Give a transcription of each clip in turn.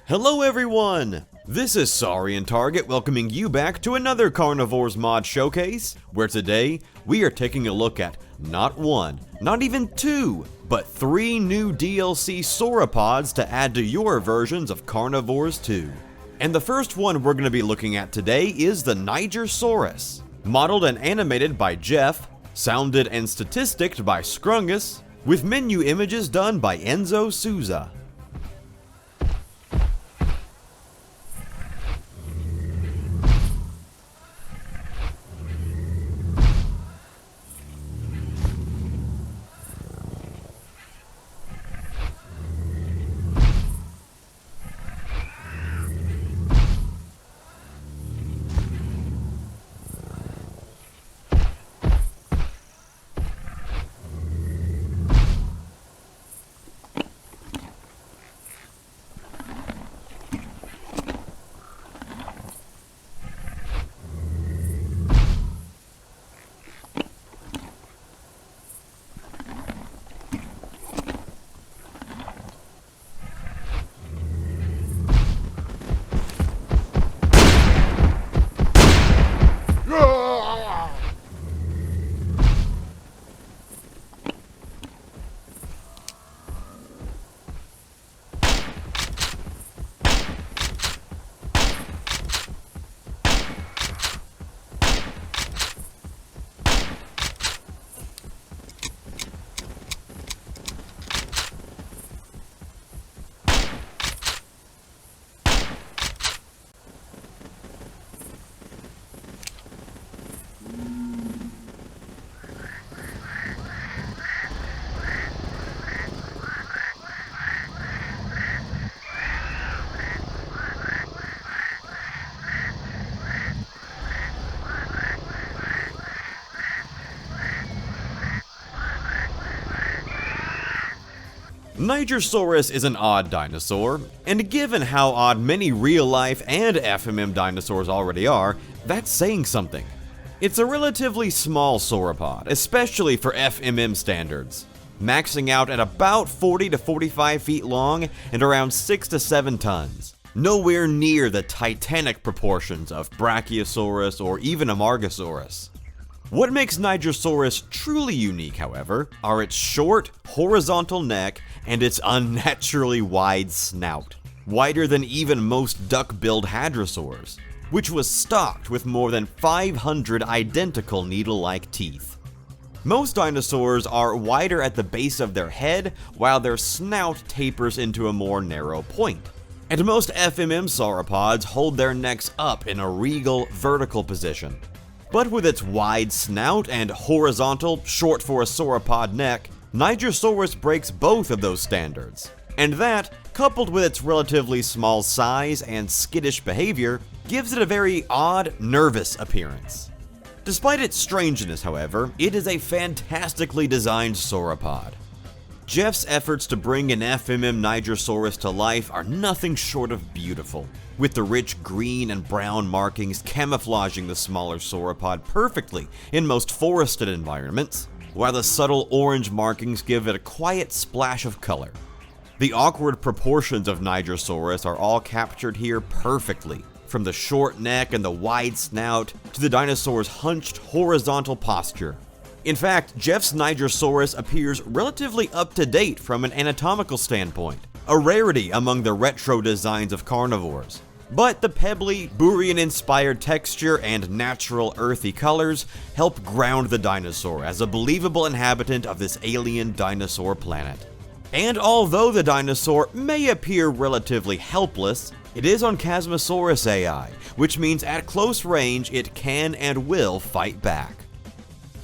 Hello everyone! This is Saurian Target welcoming you back to another Carnivores mod showcase, where today we are taking a look at not one, not even two, but 3 new DLC sauropods to add to your versions of Carnivores 2. And the first one we're going to be looking at today is the Nigersaurus. Modeled and animated by Jeff, sounded and statisticked by Scrungus, with menu images done by Enzo Souza. Nigersaurus is an odd dinosaur, and given how odd many real-life and FMM dinosaurs already are, that's saying something. It's a relatively small sauropod, especially for FMM standards, maxing out at about 40 to 45 feet long and around 6 to 7 tons. Nowhere near the titanic proportions of Brachiosaurus or even Amargasaurus. What makes Nigersaurus truly unique, however, are its short, horizontal neck and its unnaturally wide snout, wider than even most duck-billed hadrosaurs, which was stocked with more than 500 identical needle-like teeth. Most dinosaurs are wider at the base of their head, while their snout tapers into a more narrow point. And most FMM sauropods hold their necks up in a regal, vertical position. But with its wide snout and horizontal, short for a sauropod neck, Nigersaurus breaks both of those standards. And that, coupled with its relatively small size and skittish behavior, gives it a very odd, nervous appearance. Despite its strangeness, however, it is a fantastically designed sauropod. Jeff's efforts to bring an FMM Nigersaurus to life are nothing short of beautiful, with the rich green and brown markings camouflaging the smaller sauropod perfectly in most forested environments, while the subtle orange markings give it a quiet splash of color. The awkward proportions of Nigersaurus are all captured here perfectly, from the short neck and the wide snout to the dinosaur's hunched horizontal posture. In fact, Jeff's Nigersaurus appears relatively up-to-date from an anatomical standpoint, a rarity among the retro designs of carnivores. But the pebbly, Burian-inspired texture and natural earthy colors help ground the dinosaur as a believable inhabitant of this alien dinosaur planet. And although the dinosaur may appear relatively helpless, it is on Chasmosaurus AI, which means at close range it can and will fight back.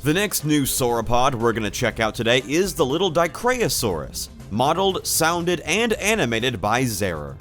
The next new sauropod we're going to check out today is the little Dicraeosaurus, modeled, sounded, and animated by Zerer.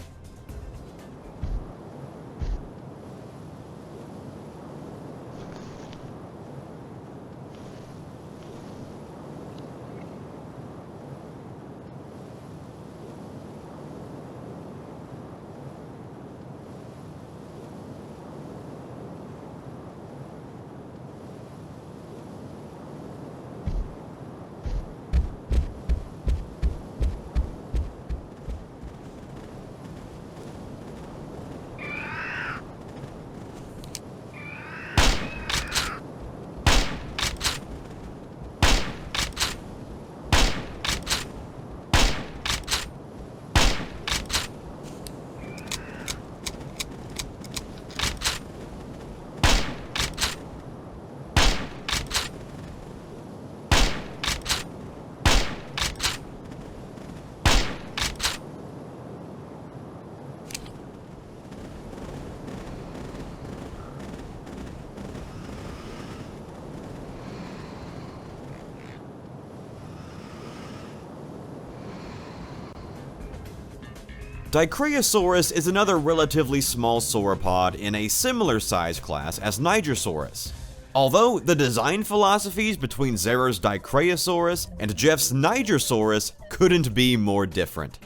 Dicraeosaurus is another relatively small sauropod in a similar size class as Nigersaurus. Although the design philosophies between Zera's Dicraeosaurus and Jeff's Nigersaurus couldn't be more different.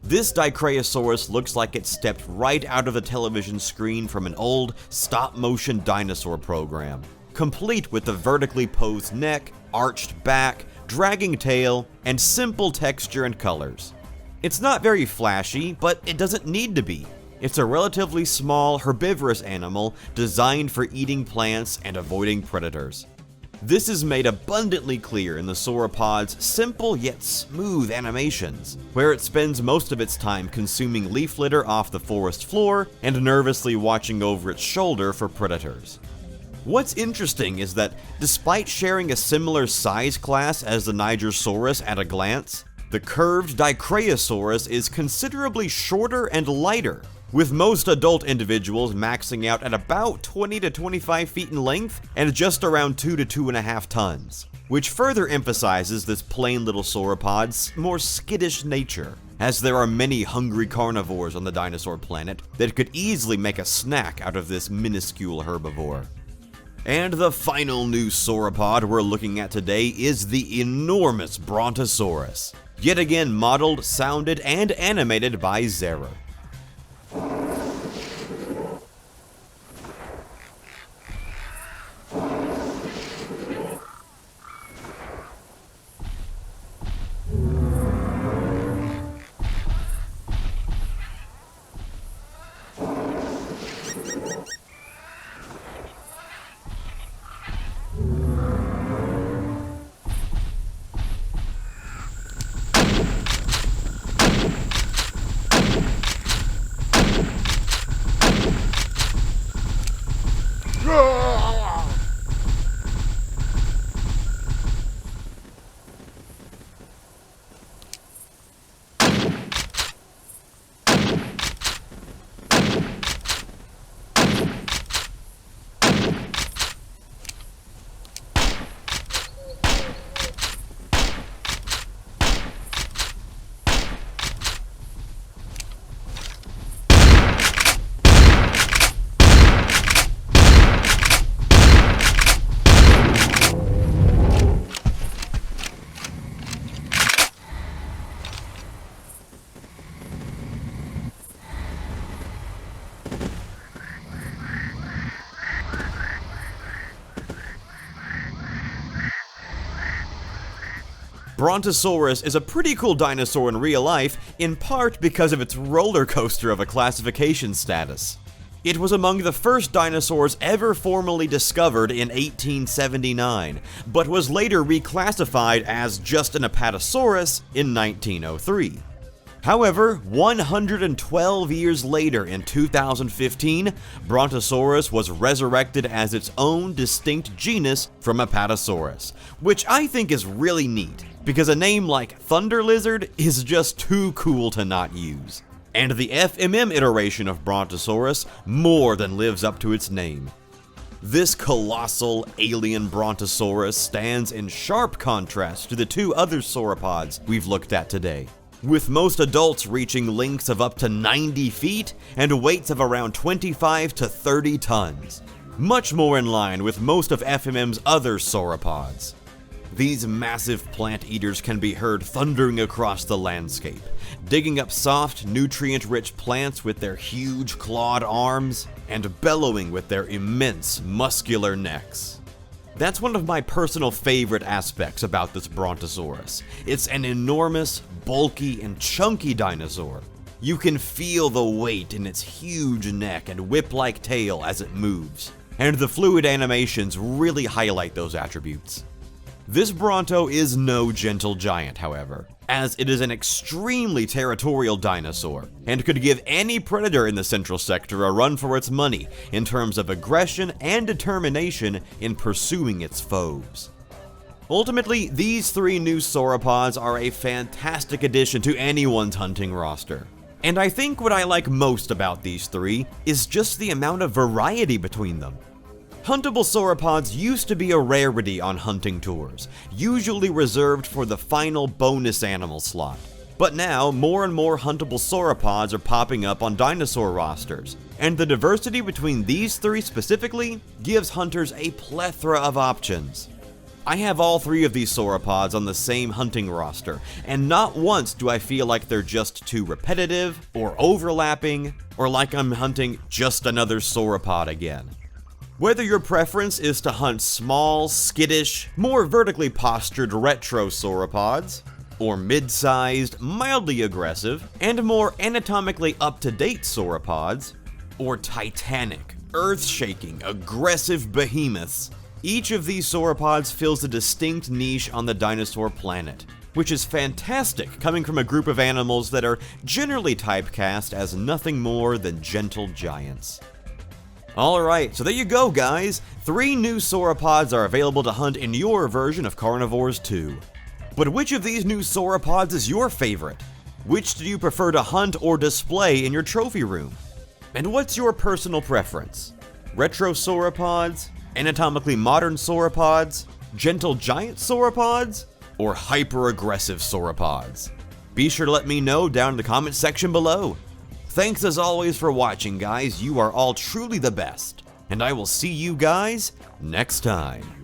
This Dicraeosaurus looks like it stepped right out of the television screen from an old stop-motion dinosaur program, complete with the vertically posed neck, arched back, dragging tail, and simple texture and colors. It's not very flashy, but it doesn't need to be. It's a relatively small, herbivorous animal designed for eating plants and avoiding predators. This is made abundantly clear in the sauropod's simple yet smooth animations, where it spends most of its time consuming leaf litter off the forest floor and nervously watching over its shoulder for predators. What's interesting is that, despite sharing a similar size class as the Nigersaurus at a glance, the curved Dicraeosaurus is considerably shorter and lighter, with most adult individuals maxing out at about 20 to 25 feet in length and just around 2 to 2.5 tons, which further emphasizes this plain little sauropod's more skittish nature, as there are many hungry carnivores on the dinosaur planet that could easily make a snack out of this minuscule herbivore. And the final new sauropod we're looking at today is the enormous Brontosaurus, yet again modeled, sounded, and animated by Zera. Brontosaurus is a pretty cool dinosaur in real life, in part because of its roller coaster of a classification status. It was among the first dinosaurs ever formally discovered in 1879, but was later reclassified as just an Apatosaurus in 1903. However, 112 years later in 2015, Brontosaurus was resurrected as its own distinct genus from Apatosaurus, which I think is really neat, because a name like Thunder Lizard is just too cool to not use. And the FMM iteration of Brontosaurus more than lives up to its name. This colossal alien Brontosaurus stands in sharp contrast to the two other sauropods we've looked at today, with most adults reaching lengths of up to 90 feet and weights of around 25 to 30 tons, much more in line with most of FMM's other sauropods. These massive plant eaters can be heard thundering across the landscape, digging up soft, nutrient-rich plants with their huge clawed arms, and bellowing with their immense, muscular necks. That's one of my personal favorite aspects about this Brontosaurus. It's an enormous, bulky, and chunky dinosaur. You can feel the weight in its huge neck and whip-like tail as it moves, and the fluid animations really highlight those attributes. This Bronto is no gentle giant, however, as it is an extremely territorial dinosaur, and could give any predator in the central sector a run for its money in terms of aggression and determination in pursuing its foes. Ultimately, these three new sauropods are a fantastic addition to anyone's hunting roster. And I think what I like most about these three is just the amount of variety between them. Huntable sauropods used to be a rarity on hunting tours, usually reserved for the final bonus animal slot. But now, more and more huntable sauropods are popping up on dinosaur rosters, and the diversity between these three specifically gives hunters a plethora of options. I have all three of these sauropods on the same hunting roster, and not once do I feel like they're just too repetitive, or overlapping, or like I'm hunting just another sauropod again. Whether your preference is to hunt small, skittish, more vertically postured retro sauropods, or mid-sized, mildly aggressive, and more anatomically up-to-date sauropods, or titanic, earth-shaking, aggressive behemoths, each of these sauropods fills a distinct niche on the dinosaur planet, which is fantastic coming from a group of animals that are generally typecast as nothing more than gentle giants. Alright, so there you go guys, 3 new sauropods are available to hunt in your version of Carnivores 2. But which of these new sauropods is your favorite? Which do you prefer to hunt or display in your trophy room? And what's your personal preference? Retro sauropods? Anatomically modern sauropods? Gentle giant sauropods? Or hyper-aggressive sauropods? Be sure to let me know down in the comment section below. Thanks as always for watching guys, you are all truly the best. And I will see you guys next time.